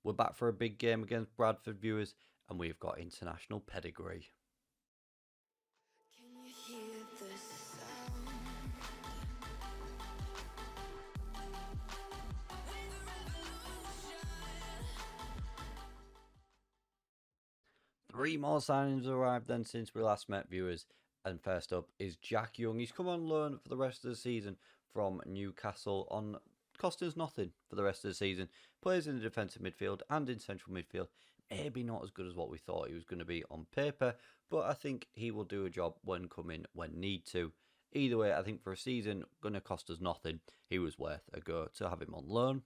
We're back for a big game against Bradford, viewers, and we've got international pedigree. Can you hear the sound? 3 more signings arrived then since we last met, viewers. And first up is Jack Young. He's come on loan for the rest of the season from Newcastle on costing us nothing for the rest of the season. Plays in the defensive midfield and in central midfield. Maybe not as good as what we thought he was going to be on paper, but I think he will do a job when coming when need to. Either way, I think for a season, going to cost us nothing. He was worth a go to have him on loan.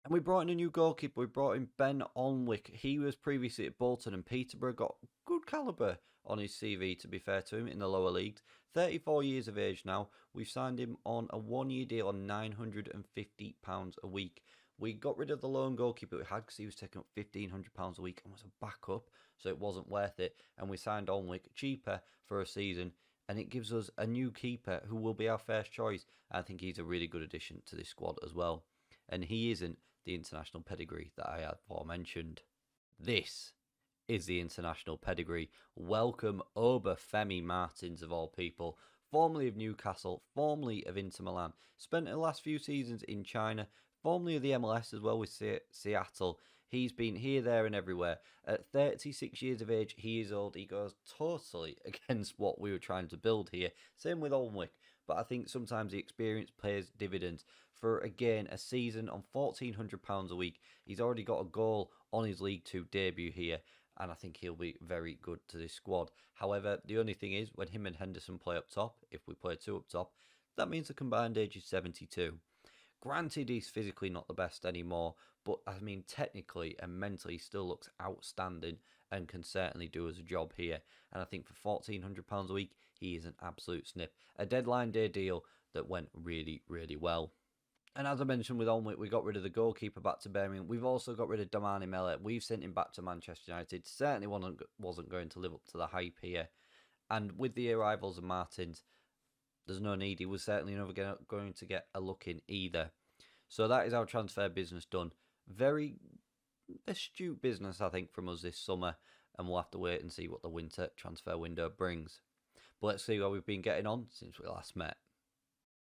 And we brought in a new goalkeeper. We brought in Ben Alnwick. He was previously at Bolton and Peterborough. Got good calibre on his CV, to be fair to him, in the lower leagues. 34 years of age now. We've signed him on a one-year deal on £950 a week. We got rid of the lone goalkeeper we had because he was taking up £1,500 a week and was a backup, so it wasn't worth it. And we signed Alnwick cheaper for a season, and it gives us a new keeper who will be our first choice. I think he's a really good addition to this squad as well. And he isn't the international pedigree that I had aforementioned. This is the international pedigree. Welcome Obafemi Martins, of all people, formerly of Newcastle, formerly of Inter Milan, spent the last few seasons in China, formerly of the MLS as well with Seattle. He's been here, there and everywhere. At 36 years of age, he is old. He goes totally against what we were trying to build here. Same with Alnwick. But I think sometimes the experience pays dividends. For, again, a season on £1,400 a week, he's already got a goal on his League 2 debut here, and I think he'll be very good to this squad. However, the only thing is, when him and Henderson play up top, if we play two up top, that means the combined age is 72. Granted, he's physically not the best anymore, but I mean, technically and mentally, he still looks outstanding and can certainly do us a job here. And I think for £1,400 a week, he is an absolute snip. A deadline day deal that went really, really well. And as I mentioned with Alnwick, we got rid of the goalkeeper back to Birmingham. We've also got rid of Damani Mele. We've sent him back to Manchester United. Certainly wasn't going to live up to the hype here. And with the arrivals of Martins, there's no need. He was certainly never going to get a look in either. So that is our transfer business done. Very astute business, I think, from us this summer. And we'll have to wait and see what the winter transfer window brings. But let's see how we've been getting on since we last met.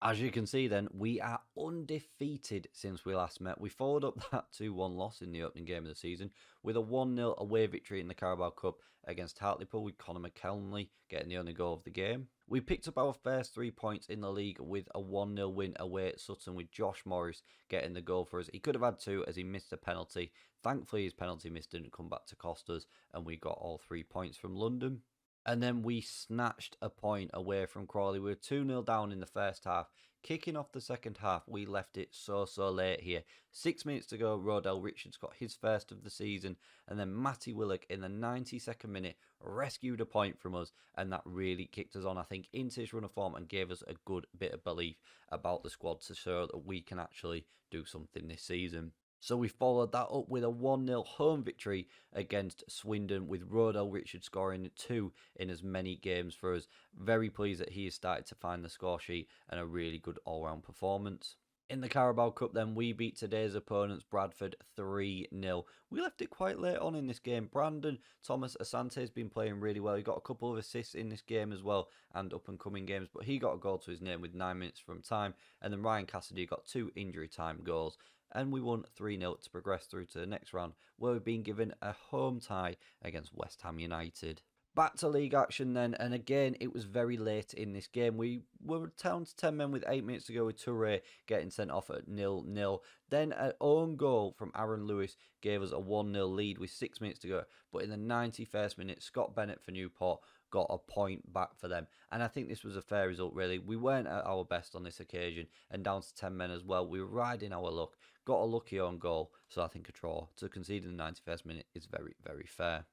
As you can see then, we are undefeated since we last met. We followed up that 2-1 loss in the opening game of the season with a 1-0 away victory in the Carabao Cup against Hartlepool with Conor McKelney getting the only goal of the game. We picked up our first 3 points in the league with a 1-0 win away at Sutton with Josh Morris getting the goal for us. He could have had 2 as he missed a penalty. Thankfully his penalty miss didn't come back to cost us and we got all 3 points from London. And then we snatched a point away from Crawley. We were 2-0 down in the first half. Kicking off the second half, we left it so late here. 6 minutes to go, Rodell Richards got his first of the season. And then Matty Willock in the 92nd minute rescued a point from us. And that really kicked us on, I think, into this run of form and gave us a good bit of belief about the squad to show that we can actually do something this season. So we followed that up with a 1-0 home victory against Swindon with Rodell Richards scoring 2 in as many games for us. Very pleased that he has started to find the score sheet and a really good all-round performance. In the Carabao Cup then, we beat today's opponents Bradford 3-0. We left it quite late on in this game. Brandon Thomas Asante has been playing really well. He got a couple of assists in this game as well and up-and-coming games, but he got a goal to his name with 9 minutes from time. And then Ryan Cassidy got 2 injury time goals. And we won 3-0 to progress through to the next round, where we've been given a home tie against West Ham United. Back to league action then, and again, it was very late in this game. We were down to 10 men with 8 minutes to go with Touré getting sent off at 0-0. Then an own goal from Aaron Lewis gave us a 1-0 lead with 6 minutes to go. But in the 91st minute, Scott Bennett for Newport got a point back for them. And I think this was a fair result, really. We weren't at our best on this occasion, and down to 10 men as well. We were riding our luck, got a lucky own goal, so I think a draw to concede in the 91st minute is very, very fair.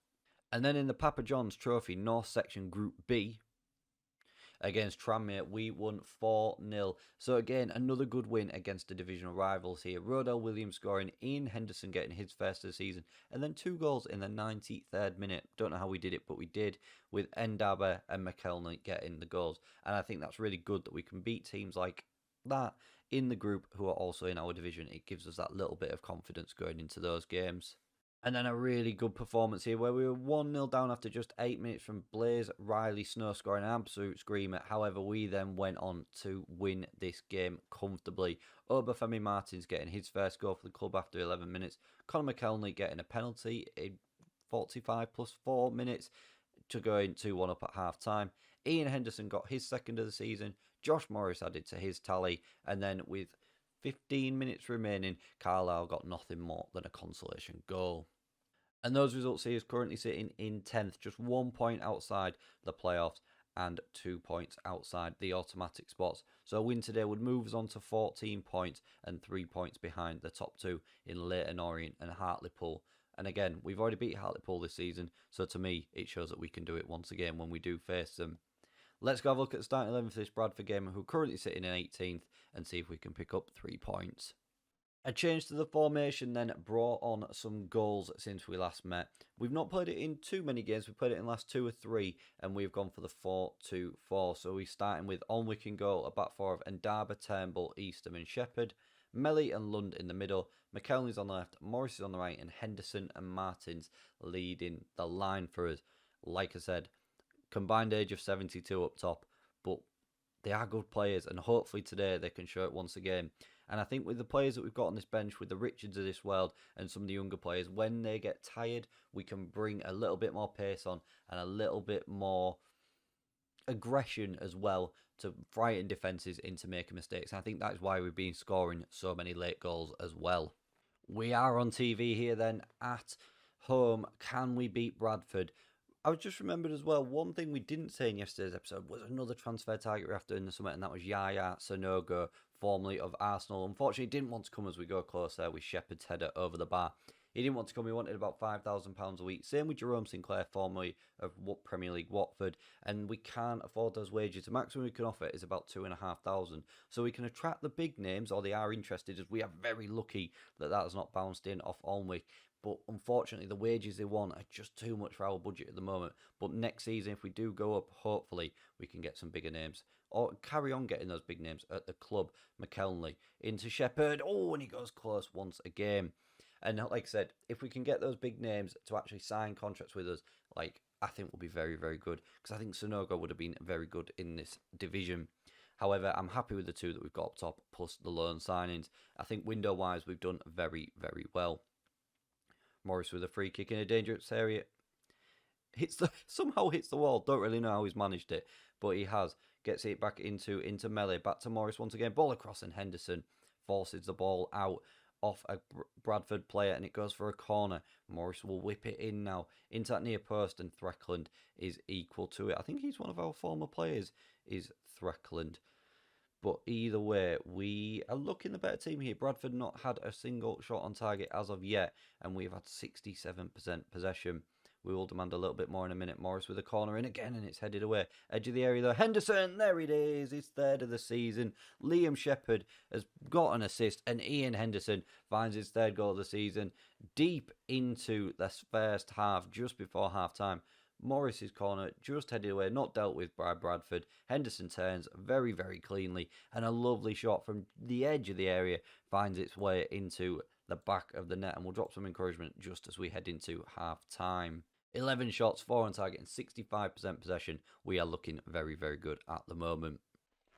And then in the Papa John's Trophy North Section Group B, against Tranmere, we won 4-0. So again, another good win against the divisional rivals here. Rodell Williams scoring, Ian Henderson getting his first of the season, and then 2 goals in the 93rd minute. Don't know how we did it, but we did, with Ndaba and McKelney getting the goals. And I think that's really good that we can beat teams like that in the group who are also in our division, it gives us that little bit of confidence going into those games. And then a really good performance here where we were 1-0 down after just 8 minutes from Blaze Riley Snow scoring an absolute screamer. However, we then went on to win this game comfortably. Obafemi Martins getting his first goal for the club after 11 minutes. Conor McKelney getting a penalty in 45 plus 4 minutes to go in 2-1 up at half time. Ian Henderson got his second of the season. Josh Morris added to his tally. And then with 15 minutes remaining, Carlisle got nothing more than a consolation goal. And those results see us currently sitting in 10th, just 1 point outside the playoffs and 2 points outside the automatic spots. So a win today would move us on to 14 points and 3 points behind the top two in Leyton Orient and Hartlepool. And again, we've already beat Hartlepool this season, so to me, it shows that we can do it once again when we do face them. Let's go have a look at the starting 11 for this Bradford game, who are currently sitting in 18th, and see if we can pick up 3 points. A change to the formation then brought on some goals since we last met. We've not played it in too many games. We've played it in the last 2 or 3, and we've gone for the 4-2-4. So we're starting with Alnwick in goal, a back four of Ndaba, Turnbull, Eastham and Shepherd. Melly and Lund in the middle. McKelney's on the left, Morris is on the right, and Henderson and Martins leading the line for us. Like I said, combined age of 72 up top, but they are good players, and hopefully today they can show it once again. And I think with the players that we've got on this bench, with the Richards of this world and some of the younger players, when they get tired, we can bring a little bit more pace on and a little bit more aggression as well to frighten defences into making mistakes. And I think that's why we've been scoring so many late goals as well. We are on TV here then at home. Can we beat Bradford? I was just remembered as well, one thing we didn't say in yesterday's episode was another transfer target we have to in the summer, and that was Yaya Sanogo, formerly of Arsenal. Unfortunately, he didn't want to come as we go closer with Shepherd's header over the bar. He didn't want to come, he wanted about £5,000 a week. Same with Jerome Sinclair, formerly of Premier League Watford, and we can't afford those wages. The maximum we can offer is about £2,500. So we can attract the big names, or they are interested, as we are very lucky that that has not bounced in off Alnwick. But unfortunately, the wages they want are just too much for our budget at the moment. But next season, if we do go up, hopefully we can get some bigger names. Or carry on getting those big names at the club. McKelney into Shepherd. Oh, and he goes close once again. And like I said, if we can get those big names to actually sign contracts with us, like I think we'll be very, very good. Because I think Sanogo would have been very good in this division. However, I'm happy with the two that we've got up top, plus the loan signings. I think window-wise, we've done very, very well. Morris with a free kick in a dangerous area. Somehow hits the wall. Don't really know how he's managed it, but he has. Gets it back into Melee. Back to Morris once again. Ball across, and Henderson forces the ball out off a Bradford player, and it goes for a corner. Morris will whip it in now into that near post, and Threckland is equal to it. I think he's one of our former players, is Threckland. But either way, we are looking the better team here. Bradford not had a single shot on target as of yet, and we've had 67% possession. We will demand a little bit more in a minute. Morris with a corner in again, and it's headed away. Edge of the area though. Henderson, there it is. His third of the season. Liam Shepherd has got an assist, and Ian Henderson finds his third goal of the season deep into the first half, just before half time. Morris's corner just headed away, not dealt with by Bradford. Henderson turns very, very cleanly, and a lovely shot from the edge of the area finds its way into the back of the net, and will drop some encouragement just as we head into half time. 11 shots, 4 on target, and 65% possession. We are looking very, very good at the moment.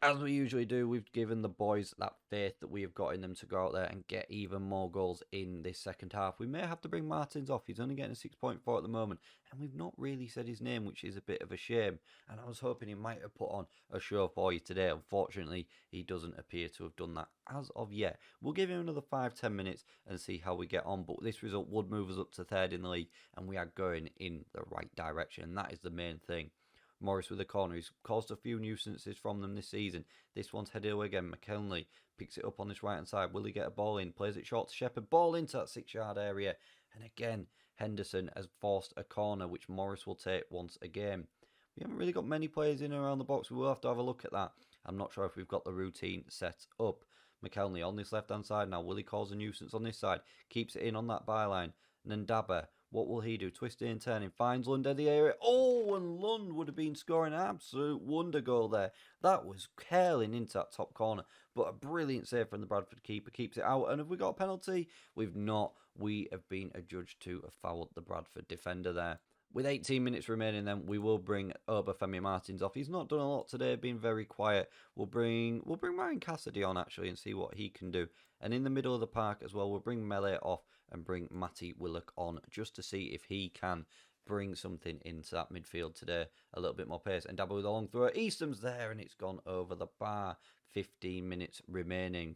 As we usually do, we've given the boys that faith that we have got in them to go out there and get even more goals in this second half. We may have to bring Martins off. He's only getting a 6.4 at the moment, and we've not really said his name, which is a bit of a shame. And I was hoping he might have put on a show for you today. Unfortunately, he doesn't appear to have done that as of yet. We'll give him another 5-10 minutes and see how we get on, but this result would move us up to third in the league, and we are going in the right direction, and that is the main thing. Morris with a corner. He's caused a few nuisances from them this season. This one's headed away again. McKelney picks it up on this right hand side. Will he get a ball in? Plays it short to Shepherd. Ball into that 6-yard area. And again, Henderson has forced a corner, which Morris will take once again. We haven't really got many players in and around the box. We will have to have a look at that. I'm not sure if we've got the routine set up. McKelney on this left hand side now. Will he cause a nuisance on this side? Keeps it in on that byline. Ndaba, what will he do? Twisting and turning, finds Lund in the area. Oh, and Lund would have been scoring an absolute wonder goal there. That was curling into that top corner, but a brilliant save from the Bradford keeper, keeps it out. And have we got a penalty? We've not. We have been adjudged to have fouled the Bradford defender there. With 18 minutes remaining, then we will bring Femi Martins off. He's not done a lot today, been very quiet. We'll bring Ryan Cassidy on actually and see what he can do. And in the middle of the park as well, we'll bring Melee off and bring Matty Willock on just to see if he can bring something into that midfield today. A little bit more pace. And Dabble with a long throw. Easton's there and it's gone over the bar. 15 minutes remaining.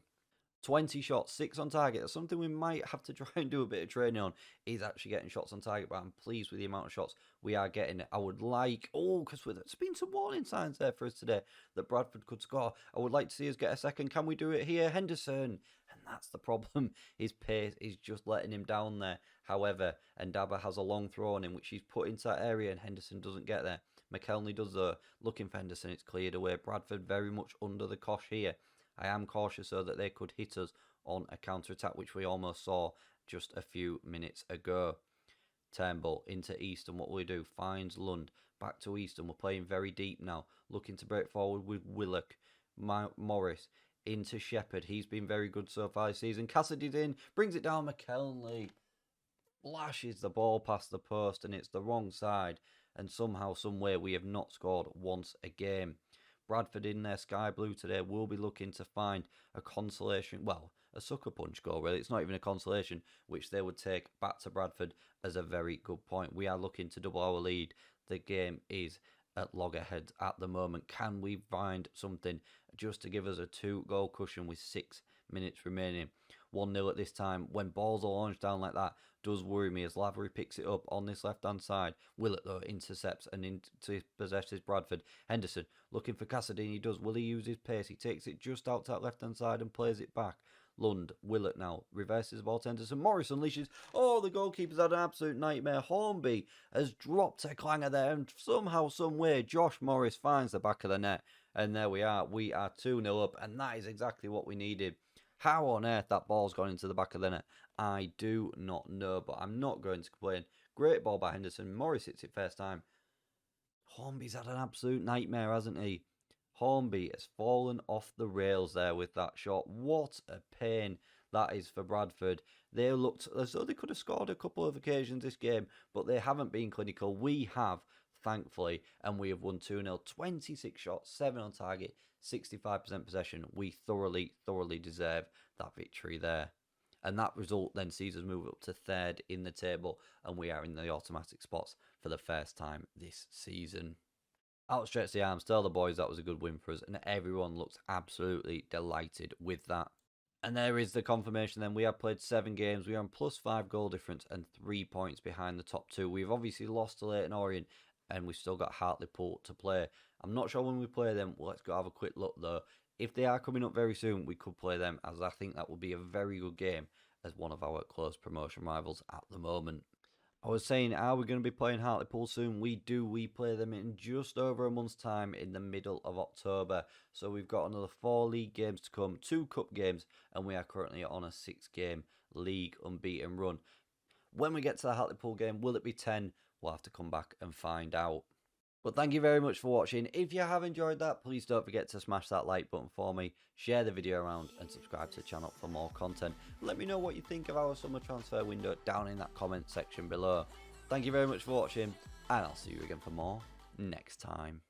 20 shots, 6 on target. That's something we might have to try and do a bit of training on, is actually getting shots on target, but I'm pleased with the amount of shots we are getting. I would like, because there's been some warning signs there for us today that Bradford could score. I would like to see us get a second. Can we do it here? Henderson. And that's the problem. His pace is just letting him down there. However, Ndaba has a long throw on him, which he's put into that area, and Henderson doesn't get there. McKelney does though. Looking for Henderson, it's cleared away. Bradford very much under the cosh here. I am cautious though that they could hit us on a counter-attack, which we almost saw just a few minutes ago. Turnbull into Easton. What will he do? Finds Lund. Back to Easton. We're playing very deep now. Looking to break forward with Willock. Morris into Shepherd. He's been very good so far this season. Cassidy's in. Brings it down. McKelney lashes the ball past the post and it's the wrong side. And somehow, somewhere, we have not scored once a game. Bradford in their sky blue today will be looking to find a consolation, well, a sucker punch goal really. It's not even a consolation, which they would take back to Bradford as a very good point. We are looking to double our lead. The game is at loggerheads at the moment. Can we find something just to give us a 2-goal cushion with 6 minutes remaining? 1-0 at this time. When balls are launched down like that, does worry me as Lavery picks it up on this left-hand side. Willett, though, intercepts and into possesses Bradford. Henderson looking for Cassidy, and he does. Will he use his pace? He takes it just out to that left-hand side and plays it back. Lund, Willett now, reverses the ball to Henderson. Morris unleashes. Oh, the goalkeeper's had an absolute nightmare. Hornby has dropped a clanger there, and somehow, someway, Josh Morris finds the back of the net. And there we are. We are 2-0 up, and that is exactly what we needed. How on earth that ball's gone into the back of the net, I do not know, but I'm not going to complain. Great ball by Henderson. Morris hits it first time. Hornby's had an absolute nightmare, hasn't he? Hornby has fallen off the rails there with that shot. What a pain that is for Bradford. They looked as though they could have scored a couple of occasions this game, but they haven't been clinical. We have, thankfully, and we have won 2-0. 26 shots, 7 on target, 65% possession. We thoroughly deserve that victory there. And that result then sees us move up to 3rd in the table, and we are in the automatic spots for the first time this season. Outstretch the arms, tell the boys that was a good win for us, and everyone looks absolutely delighted with that. And there is the confirmation then. We have played 7 games. We are on +5 goal difference and 3 points behind the top 2. We've obviously lost to Leyton Orient, and we've still got Hartlepool to play. I'm not sure when we play them. Well, let's go have a quick look though. If they are coming up very soon, we could play them, as I think that would be a very good game as one of our close promotion rivals at the moment. I was saying, are we going to be playing Hartlepool soon? We do. We play them in just over a month's time in the middle of October. So we've got another 4 league games to come, 2 cup games, and we are currently on a 6-game league unbeaten run. When we get to the Hartlepool game, will it be 10? We'll have to come back and find out. But thank you very much for watching. If you have enjoyed that, please don't forget to smash that like button for me, share the video around and subscribe to the channel for more content. Let me know what you think of our summer transfer window down in that comment section below. Thank you very much for watching, and I'll see you again for more next time.